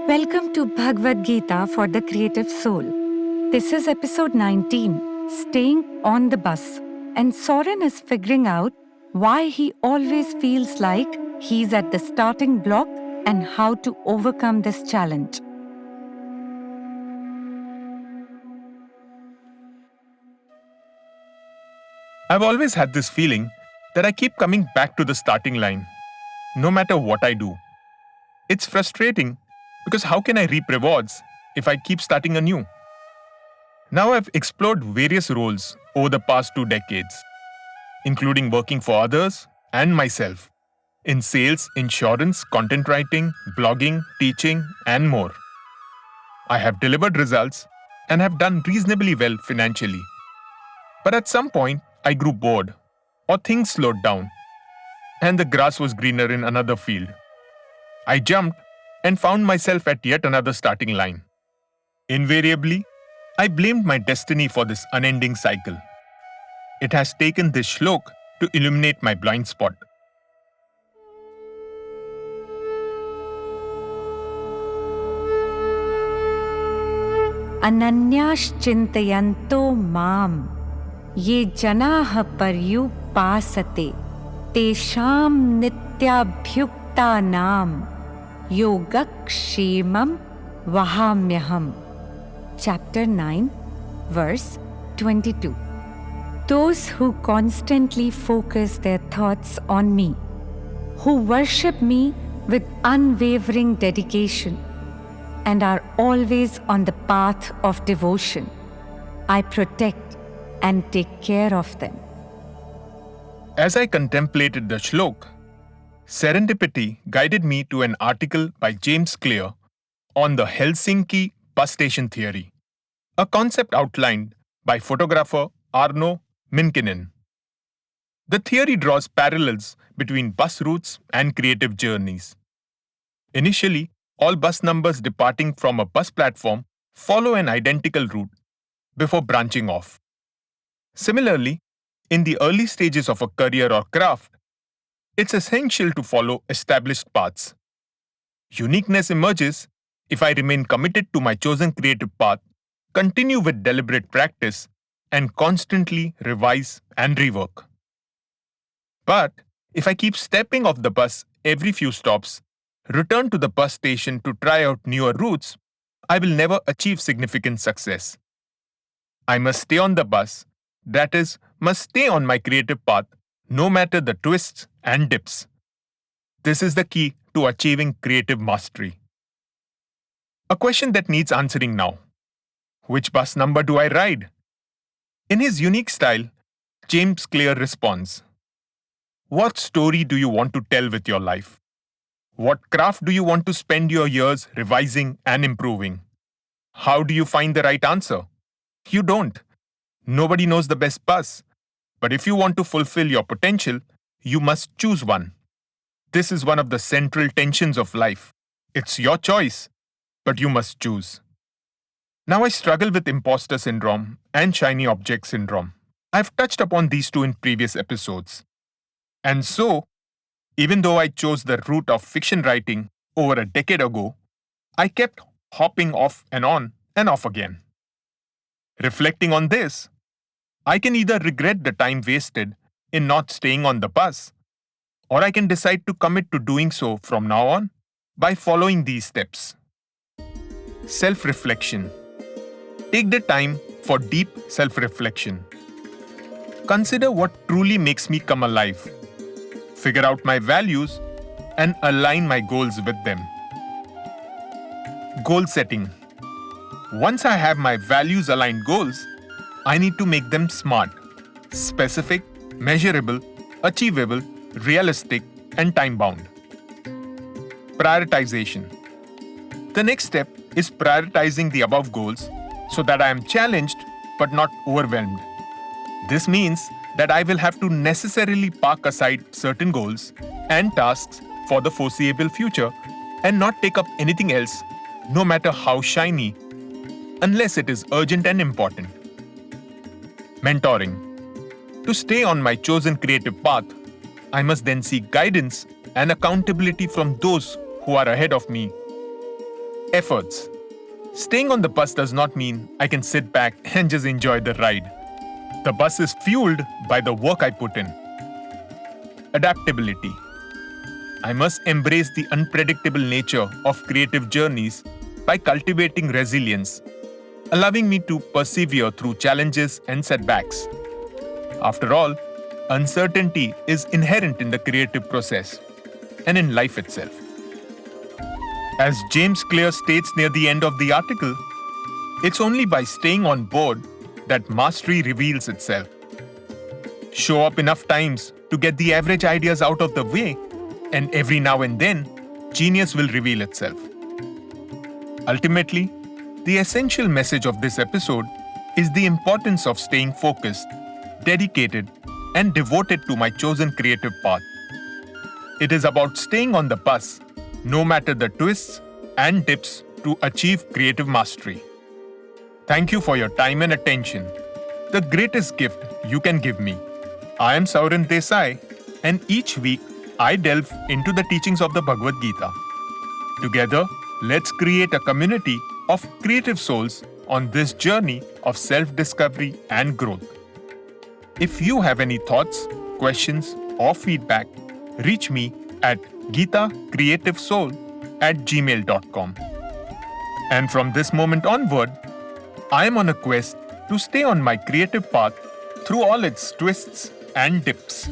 Welcome to Bhagavad Gita for the Creative Soul. This is episode 19, Staying on the Bus. And Saurin is figuring out why he always feels like he's at the starting block and how to overcome this challenge. I've always had this feeling that I keep coming back to the starting line, no matter what I do. It's frustrating because how can I reap rewards if I keep starting anew? Now I've explored various roles over the past 2 decades, including working for others and myself in sales, insurance, content writing, blogging, teaching, and more. I have delivered results and have done reasonably well financially. But at some point, I grew bored, or things slowed down, and the grass was greener in another field. I jumped and found myself at yet another starting line. Invariably, I blamed my destiny for this unending cycle. It has taken this shlok to illuminate my blind spot. Ananyashchintayanto mam ye janaah paryupasate tesham nityabhyuktanam yogakshemam vahamyaham. Chapter 9, verse 22. Those who constantly focus their thoughts on me, who worship me with unwavering dedication, and are always on the path of devotion, I protect and take care of them. As I contemplated the shlok, serendipity guided me to an article by James Clear on the Helsinki Bus Station Theory, a concept outlined by photographer Arno Minkinen. The theory draws parallels between bus routes and creative journeys. Initially, all bus numbers departing from a bus platform follow an identical route before branching off. Similarly, in the early stages of a career or craft, it's essential to follow established paths. Uniqueness emerges if I remain committed to my chosen creative path, continue with deliberate practice, and constantly revise and rework. But if I keep stepping off the bus every few stops, return to the bus station to try out newer routes, I will never achieve significant success. I must stay on the bus, that is, must stay on my creative path, no matter the twists and dips. This is the key to achieving creative mastery. A question that needs answering now. Which bus number do I ride? In his unique style, James Clear responds, what story do you want to tell with your life? What craft do you want to spend your years revising and improving? How do you find the right answer? You don't. Nobody knows the best bus. But if you want to fulfill your potential, you must choose one. This is one of the central tensions of life. It's your choice, but you must choose. Now I struggle with imposter syndrome and shiny object syndrome. I've touched upon these two in previous episodes. And so, even though I chose the route of fiction writing over a decade ago, I kept hopping off and on and off again. Reflecting on this, I can either regret the time wasted in not staying on the bus, or I can decide to commit to doing so from now on by following these steps. Self-reflection. Take the time for deep self-reflection. Consider what truly makes me come alive. Figure out my values and align my goals with them. Goal setting. Once I have my values-aligned goals, I need to make them smart, specific, measurable, achievable, realistic, and time-bound. Prioritization. The next step is prioritizing the above goals so that I am challenged but not overwhelmed. This means that I will have to necessarily park aside certain goals and tasks for the foreseeable future and not take up anything else, no matter how shiny, unless it is urgent and important. Mentoring. To stay on my chosen creative path, I must then seek guidance and accountability from those who are ahead of me. efforts. Staying on the bus does not mean I can sit back and just enjoy the ride. The bus is fueled by the work I put in. Adaptability. I must embrace the unpredictable nature of creative journeys by cultivating resilience, allowing me to persevere through challenges and setbacks. After all, uncertainty is inherent in the creative process and in life itself. As James Clear states near the end of the article, it's only by staying on board that mastery reveals itself. Show up enough times to get the average ideas out of the way, and every now and then, genius will reveal itself. Ultimately, the essential message of this episode is the importance of staying focused, dedicated, and devoted to my chosen creative path. It is about staying on the bus, no matter the twists and dips, to achieve creative mastery. Thank you for your time and attention, the greatest gift you can give me. I am Saurin Desai, and each week I delve into the teachings of the Bhagavad Gita. Together, let's create a community of creative souls on this journey of self-discovery and growth. If you have any thoughts, questions, or feedback, reach me at gitacreativesoul@gmail.com. And from this moment onward, I am on a quest to stay on my creative path through all its twists and dips.